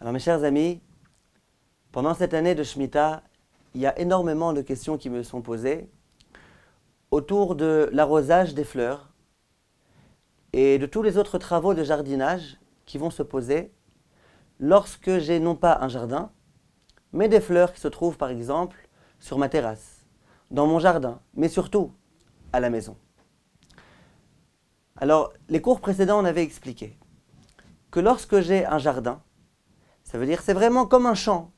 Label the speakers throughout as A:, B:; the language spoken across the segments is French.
A: Alors mes chers amis, pendant cette année de Shemitah, il y a énormément de questions qui me sont posées autour de l'arrosage des fleurs et de tous les autres travaux de jardinage qui vont se poser lorsque j'ai non pas un jardin, mais des fleurs qui se trouvent par exemple sur ma terrasse, dans mon jardin, mais surtout à la maison. Alors, les cours précédents, on avait expliqué que lorsque j'ai un jardin, ça veut dire c'est vraiment comme un champ.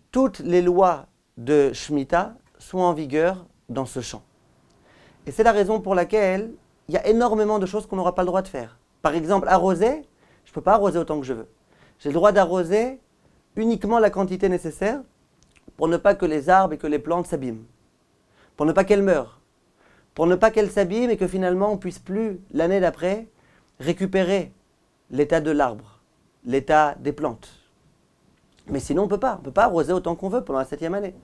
A: Toutes les lois de Shemitah sont en vigueur dans ce champ. Et c'est la raison pour laquelle il y a énormément de choses qu'on n'aura pas le droit de faire. Par exemple, arroser, je ne peux pas arroser autant que je veux. J'ai le droit d'arroser uniquement la quantité nécessaire pour ne pas que les arbres et que les plantes s'abîment, pour ne pas qu'elles meurent, pour ne pas qu'elles s'abîment et que finalement on ne puisse plus, l'année d'après, récupérer l'état de l'arbre, l'état des plantes. Mais sinon on ne peut pas arroser autant qu'on veut pendant la 7e année.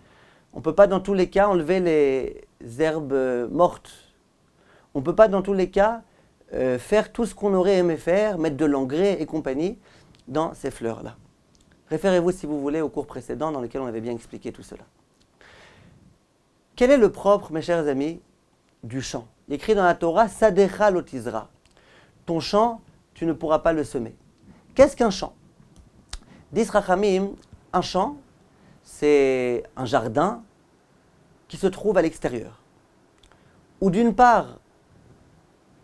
A: On ne peut pas dans tous les cas enlever les herbes mortes. On ne peut pas dans tous les cas faire tout ce qu'on aurait aimé faire, mettre de l'engrais et compagnie dans ces fleurs-là. Référez-vous si vous voulez au cours précédent dans lequel on avait bien expliqué tout cela. Quel est le propre, mes chers amis, du champ? Il est écrit dans la Torah, Sadecha lo tizra. Ton champ, tu ne pourras pas le semer. Qu'est-ce qu'un champ? Disent Rachamim, un champ, c'est un jardin qui se trouve à l'extérieur. Ou d'une part,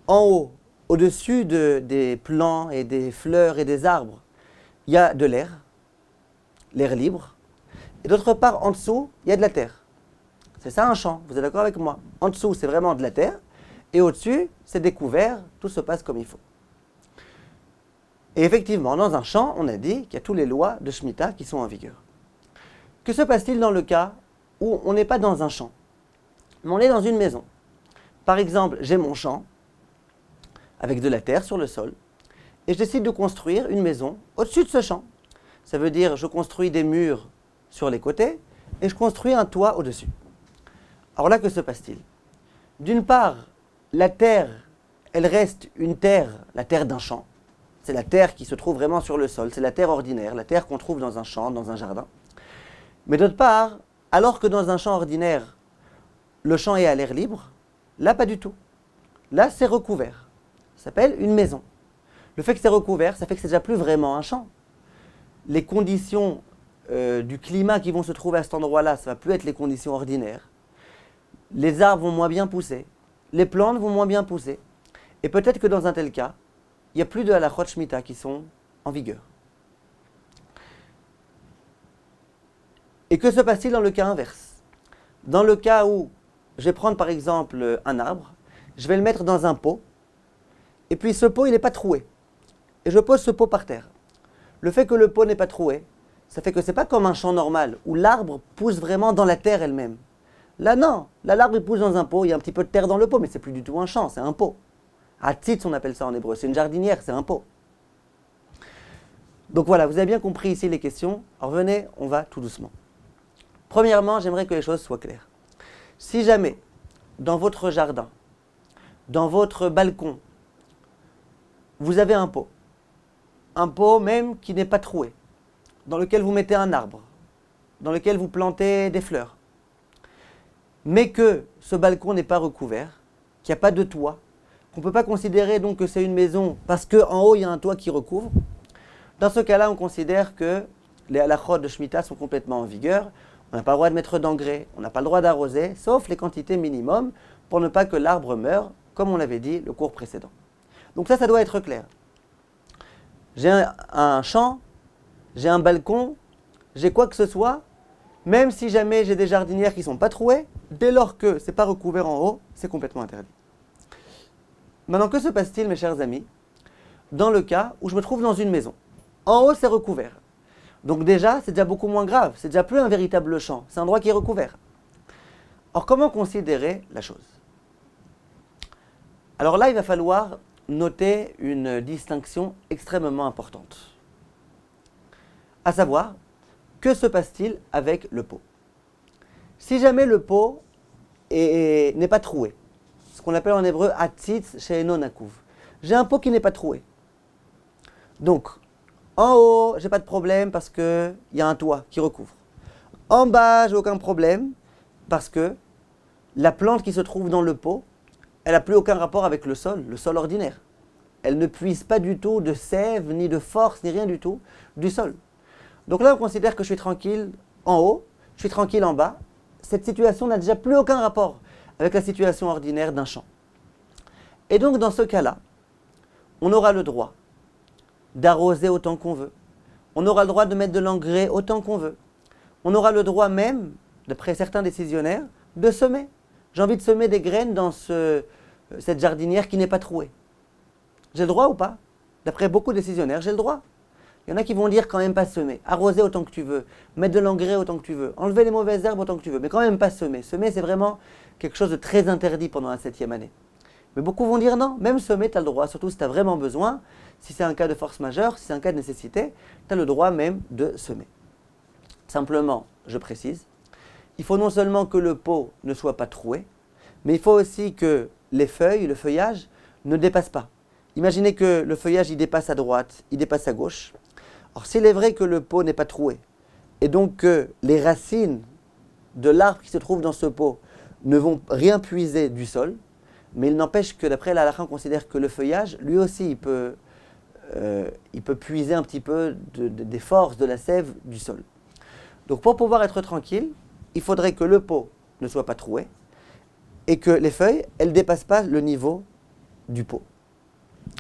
A: en haut, au-dessus des plants et des fleurs et des arbres, il y a de l'air libre. Et d'autre part, en dessous, il y a de la terre. C'est ça un champ, vous êtes d'accord avec moi? En dessous, c'est vraiment de la terre. Et au-dessus, c'est découvert, tout se passe comme il faut. Et effectivement, dans un champ, on a dit qu'il y a toutes les lois de Shemitah qui sont en vigueur. Que se passe-t-il dans le cas où on n'est pas dans un champ, mais on est dans une maison? Par exemple, j'ai mon champ, avec de la terre sur le sol, et je décide de construire une maison au-dessus de ce champ. Ça veut dire, je construis des murs sur les côtés, et je construis un toit au-dessus. Alors là, que se passe-t-il? D'une part, la terre, elle reste une terre, la terre d'un champ. C'est la terre qui se trouve vraiment sur le sol, c'est la terre ordinaire, la terre qu'on trouve dans un champ, dans un jardin. Mais d'autre part, alors que dans un champ ordinaire, le champ est à l'air libre, là pas du tout. Là c'est recouvert. Ça s'appelle une maison. Le fait que c'est recouvert, ça fait que c'est déjà plus vraiment un champ. Les conditions du climat qui vont se trouver à cet endroit-là, ça ne va plus être les conditions ordinaires. Les arbres vont moins bien pousser, les plantes vont moins bien pousser. Et peut-être que dans un tel cas, il n'y a plus de halachot Shemitah qui sont en vigueur. Et que se passe-t-il dans le cas inverse? Dans le cas où je vais prendre par exemple un arbre, je vais le mettre dans un pot, et puis ce pot il n'est pas troué. Et je pose ce pot par terre. Le fait que le pot n'est pas troué, ça fait que ce n'est pas comme un champ normal, où l'arbre pousse vraiment dans la terre elle-même. Là non, là l'arbre il pousse dans un pot, il y a un petit peu de terre dans le pot, mais c'est plus du tout un champ, c'est un pot. Hatzitz on appelle ça en hébreu, c'est une jardinière, c'est un pot. Donc voilà, vous avez bien compris ici les questions. Alors venez, on va tout doucement. Premièrement, j'aimerais que les choses soient claires. Si jamais, dans votre jardin, dans votre balcon, vous avez un pot même qui n'est pas troué, dans lequel vous mettez un arbre, dans lequel vous plantez des fleurs, mais que ce balcon n'est pas recouvert, qu'il n'y a pas de toit, qu'on ne peut pas considérer donc que c'est une maison parce qu'en haut il y a un toit qui recouvre, dans ce cas-là on considère que les halachot de Shemitah sont complètement en vigueur. On n'a pas le droit de mettre d'engrais, on n'a pas le droit d'arroser, sauf les quantités minimum pour ne pas que l'arbre meure, comme on l'avait dit le cours précédent. Donc ça doit être clair. J'ai un champ, j'ai un balcon, j'ai quoi que ce soit, même si jamais j'ai des jardinières qui ne sont pas trouées, dès lors que ce n'est pas recouvert en haut, c'est complètement interdit. Maintenant, que se passe-t-il, mes chers amis, dans le cas où je me trouve dans une maison? En haut, c'est recouvert. Donc déjà, c'est déjà beaucoup moins grave, c'est déjà plus un véritable champ, c'est un endroit qui est recouvert. Or, comment considérer la chose? Alors là, il va falloir noter une distinction extrêmement importante. À savoir, que se passe-t-il avec le pot? Si jamais le pot n'est pas troué, ce qu'on appelle en hébreu Hatzitz she'eino nakuv, j'ai un pot qui n'est pas troué. Donc, En haut, j'ai pas de problème parce qu'il y a un toit qui recouvre. En bas, j'ai aucun problème parce que la plante qui se trouve dans le pot, elle n'a plus aucun rapport avec le sol ordinaire. Elle ne puise pas du tout de sève, ni de force, ni rien du tout du sol. Donc là, on considère que je suis tranquille en haut, je suis tranquille en bas. Cette situation n'a déjà plus aucun rapport avec la situation ordinaire d'un champ. Et donc, dans ce cas-là, on aura le droit d'arroser autant qu'on veut. On aura le droit de mettre de l'engrais autant qu'on veut. On aura le droit même, d'après certains décisionnaires, de semer. J'ai envie de semer des graines dans cette jardinière qui n'est pas trouée. J'ai le droit ou pas? D'après beaucoup de décisionnaires, j'ai le droit. Il y en a qui vont dire quand même pas semer, arroser autant que tu veux, mettre de l'engrais autant que tu veux, enlever les mauvaises herbes autant que tu veux, mais quand même pas semer. Semer, c'est vraiment quelque chose de très interdit pendant la 7e année. Mais beaucoup vont dire non, même semer, tu as le droit, surtout si tu as vraiment besoin, si c'est un cas de force majeure, si c'est un cas de nécessité, tu as le droit même de semer. Simplement, je précise, il faut non seulement que le pot ne soit pas troué, mais il faut aussi que les feuilles, le feuillage, ne dépassent pas. Imaginez que le feuillage, il dépasse à droite, il dépasse à gauche. Or, s'il est vrai que le pot n'est pas troué, et donc que les racines de l'arbre qui se trouve dans ce pot ne vont rien puiser du sol, mais il n'empêche que d'après la halakha, on considère que le feuillage, lui aussi, il peut puiser un petit peu des forces de la sève du sol. Donc pour pouvoir être tranquille, il faudrait que le pot ne soit pas troué et que les feuilles, elles ne dépassent pas le niveau du pot.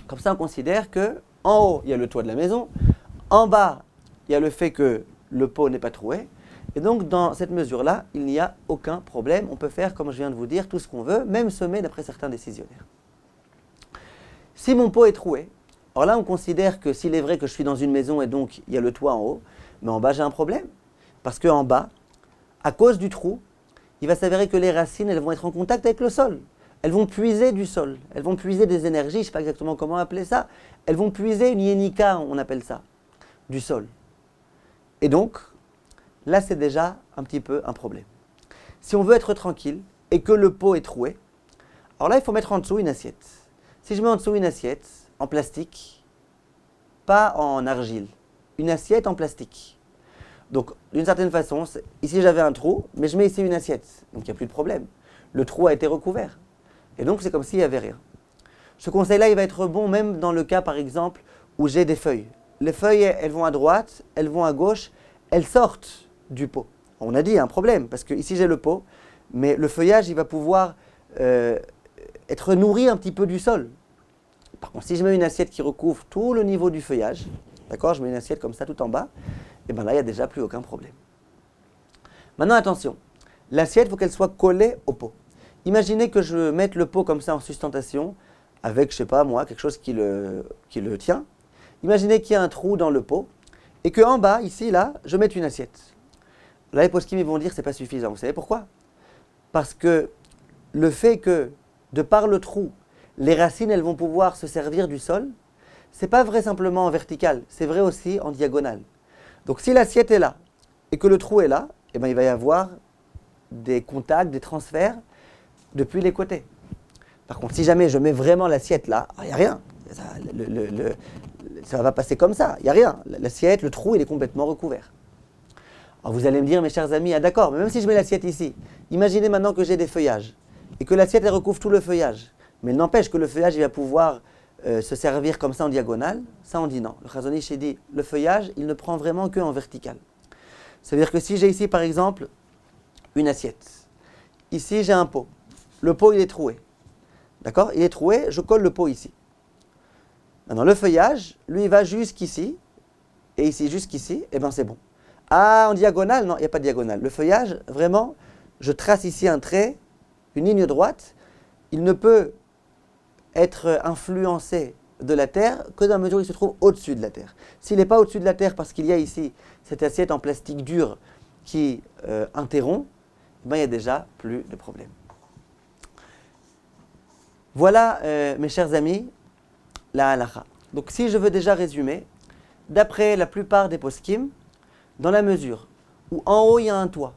A: Comme ça, on considère que en haut, il y a le toit de la maison, en bas, il y a le fait que le pot n'est pas troué. Et donc, dans cette mesure-là, il n'y a aucun problème. On peut faire, comme je viens de vous dire, tout ce qu'on veut, même semer d'après certains décisionnaires. Si mon pot est troué, alors là, on considère que s'il est vrai que je suis dans une maison et donc il y a le toit en haut, mais en bas, j'ai un problème. Parce qu'en bas, à cause du trou, il va s'avérer que les racines, elles vont être en contact avec le sol. Elles vont puiser du sol. Elles vont puiser des énergies, je ne sais pas exactement comment appeler ça. Elles vont puiser une yenika, on appelle ça, du sol. Et donc, là, c'est déjà un petit peu un problème. Si on veut être tranquille et que le pot est troué, alors là, il faut mettre en dessous une assiette. Si je mets en dessous une assiette en plastique, pas en argile, une assiette en plastique. Donc, d'une certaine façon, ici j'avais un trou, mais je mets ici une assiette. Donc, il n'y a plus de problème. Le trou a été recouvert. Et donc, c'est comme s'il n'y avait rien. Ce conseil-là, il va être bon même dans le cas, par exemple, où j'ai des feuilles. Les feuilles, elles vont à droite, elles vont à gauche, elles sortent du pot. On a dit, il y a un problème, parce que ici j'ai le pot, mais le feuillage, il va pouvoir être nourri un petit peu du sol. Par contre, si je mets une assiette qui recouvre tout le niveau du feuillage, d'accord, je mets une assiette comme ça tout en bas, et bien là, il n'y a déjà plus aucun problème. Maintenant, attention, l'assiette, il faut qu'elle soit collée au pot. Imaginez que je mette le pot comme ça en sustentation, avec, je ne sais pas moi, quelque chose qui le tient. Imaginez qu'il y a un trou dans le pot, et qu'en bas, ici, là, je mette une assiette. Là, les poskim vont dire que ce n'est pas suffisant. Vous savez pourquoi? Parce que le fait que, de par le trou, les racines, elles vont pouvoir se servir du sol, ce n'est pas vrai simplement en vertical, c'est vrai aussi en diagonale. Donc si l'assiette est là, et que le trou est là, eh ben, il va y avoir des contacts, des transferts depuis les côtés. Par contre, si jamais je mets vraiment l'assiette là, il n'y a rien. Ça va passer comme ça, il n'y a rien. L'assiette, le trou, il est complètement recouvert. Alors vous allez me dire, mes chers amis, ah d'accord, mais même si je mets l'assiette ici, imaginez maintenant que j'ai des feuillages, et que l'assiette, elle recouvre tout le feuillage. Mais il n'empêche que le feuillage, il va pouvoir se servir comme ça en diagonale. Ça, on dit non. Le Chazon Ish dit, le feuillage, il ne prend vraiment qu'en vertical. C'est-à-dire que si j'ai ici, par exemple, une assiette, ici, j'ai un pot. Le pot, il est troué. D'accord? Il est troué, je colle le pot ici. Maintenant, le feuillage, lui, il va jusqu'ici, et ici, jusqu'ici, et bien c'est bon. Ah, en diagonale? Non, il n'y a pas de diagonale. Le feuillage, vraiment, je trace ici un trait, une ligne droite, il ne peut être influencé de la terre que dans la mesure où il se trouve au-dessus de la terre. S'il n'est pas au-dessus de la terre parce qu'il y a ici cette assiette en plastique dur qui interrompt, ben, il n'y a déjà plus de problème. Voilà, mes chers amis, la halakha. Donc si je veux déjà résumer, d'après la plupart des poskim, dans la mesure où en haut il y a un toit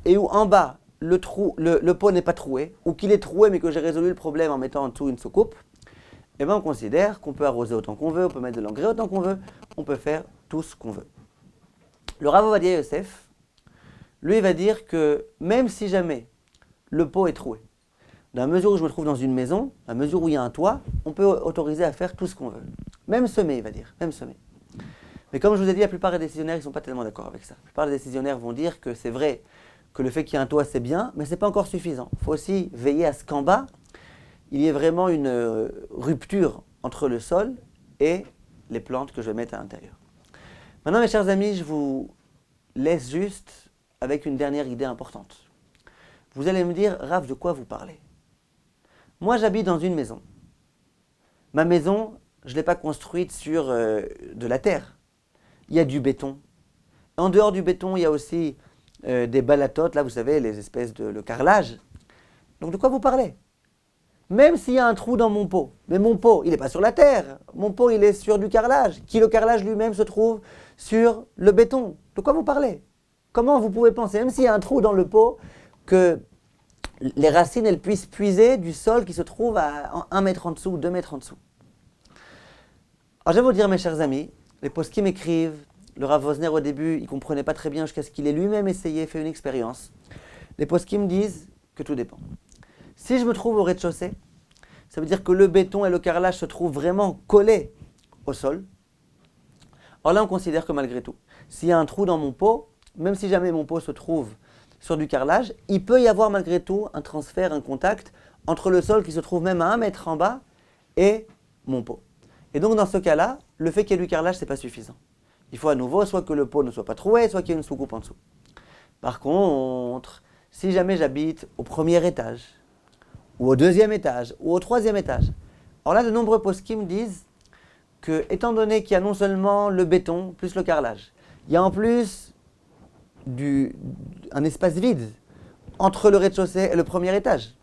A: et où en bas le pot n'est pas troué, ou qu'il est troué mais que j'ai résolu le problème en mettant en dessous une soucoupe, eh bien on considère qu'on peut arroser autant qu'on veut, on peut mettre de l'engrais autant qu'on veut, on peut faire tout ce qu'on veut. Le Rav Ovadia Yosef, lui, va dire que même si jamais le pot est troué, dans la mesure où je me trouve dans une maison, dans la mesure où il y a un toit, on peut autoriser à faire tout ce qu'on veut. Même semer, il va dire, même semer. Mais comme je vous ai dit, la plupart des décisionnaires ne sont pas tellement d'accord avec ça. La plupart des décisionnaires vont dire que c'est vrai que le fait qu'il y ait un toit, c'est bien, mais ce n'est pas encore suffisant. Il faut aussi veiller à ce qu'en bas, il y ait vraiment une rupture entre le sol et les plantes que je vais mettre à l'intérieur. Maintenant, mes chers amis, je vous laisse juste avec une dernière idée importante. Vous allez me dire, Rav, de quoi vous parlez? Moi, j'habite dans une maison. Ma maison, je ne l'ai pas construite sur de la terre. Il y a du béton. En dehors du béton, il y a aussi des balatotes, là, vous savez, les espèces de le carrelage. Donc, de quoi vous parlez? Même s'il y a un trou dans mon pot, mais mon pot, il n'est pas sur la terre. Mon pot, il est sur du carrelage, qui le carrelage lui-même se trouve sur le béton. De quoi vous parlez? Comment vous pouvez penser, même s'il y a un trou dans le pot, que les racines, elles puissent puiser du sol qui se trouve à 1 mètre en dessous, 2 mètres en dessous? Alors, je vais vous dire, mes chers amis, les poskim m'écrivent, le Rav Wosner au début, il ne comprenait pas très bien jusqu'à ce qu'il ait lui-même essayé, fait une expérience. Les poskim me disent que tout dépend. Si je me trouve au rez-de-chaussée, ça veut dire que le béton et le carrelage se trouvent vraiment collés au sol. Alors là, on considère que malgré tout, s'il y a un trou dans mon pot, même si jamais mon pot se trouve sur du carrelage, il peut y avoir malgré tout un transfert, un contact entre le sol qui se trouve même à 1 mètre en bas et mon pot. Et donc dans ce cas-là, le fait qu'il y ait du carrelage, ce n'est pas suffisant. Il faut à nouveau soit que le pot ne soit pas troué, soit qu'il y ait une sous-coupe en dessous. Par contre, si jamais j'habite au premier étage, ou au 2e étage, ou au 3e étage, alors là, de nombreux poskim disent que, étant donné qu'il y a non seulement le béton plus le carrelage, il y a en plus un espace vide entre le rez-de-chaussée et le premier étage.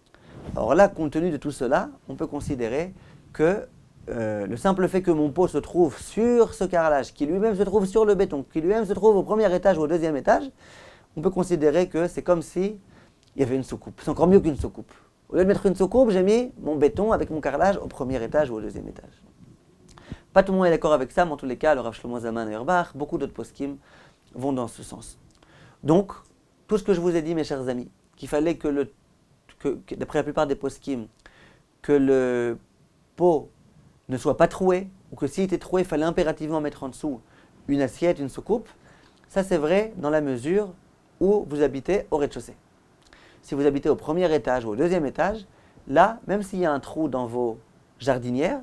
A: Alors là, compte tenu de tout cela, on peut considérer que le simple fait que mon pot se trouve sur ce carrelage, qui lui-même se trouve sur le béton, qui lui-même se trouve au premier étage ou au 2e étage, on peut considérer que c'est comme si il y avait une soucoupe. C'est encore mieux qu'une soucoupe. Au lieu de mettre une soucoupe, j'ai mis mon béton avec mon carrelage au premier étage ou au 2e étage. Pas tout le monde est d'accord avec ça, mais en tous les cas, le Rav Shlomo Zalman Auerbach, beaucoup d'autres poskim vont dans ce sens. Donc, tout ce que je vous ai dit, mes chers amis, qu'il fallait que d'après la plupart des poskim, que le pot ne soit pas troué, ou que s'il était troué, il fallait impérativement mettre en dessous une assiette, une soucoupe, ça c'est vrai dans la mesure où vous habitez au rez-de-chaussée. Si vous habitez au premier étage ou au 2e étage, là, même s'il y a un trou dans vos jardinières,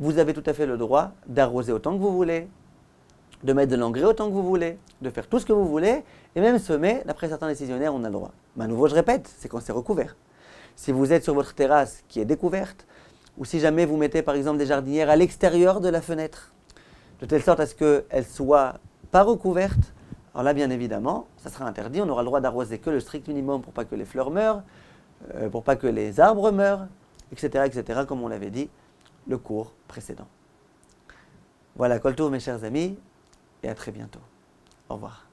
A: vous avez tout à fait le droit d'arroser autant que vous voulez, de mettre de l'engrais autant que vous voulez, de faire tout ce que vous voulez, et même semer, d'après certains décisionnaires, on a le droit. Mais à nouveau, je répète, c'est quand c'est recouvert. Si vous êtes sur votre terrasse qui est découverte, ou si jamais vous mettez par exemple des jardinières à l'extérieur de la fenêtre, de telle sorte à ce qu'elles ne soient pas recouvertes, alors là bien évidemment, ça sera interdit, on aura le droit d'arroser que le strict minimum pour pas que les fleurs meurent, pour pas que les arbres meurent, etc., comme on l'avait dit le cours précédent. Voilà, Kol Tov mes chers amis, et à très bientôt. Au revoir.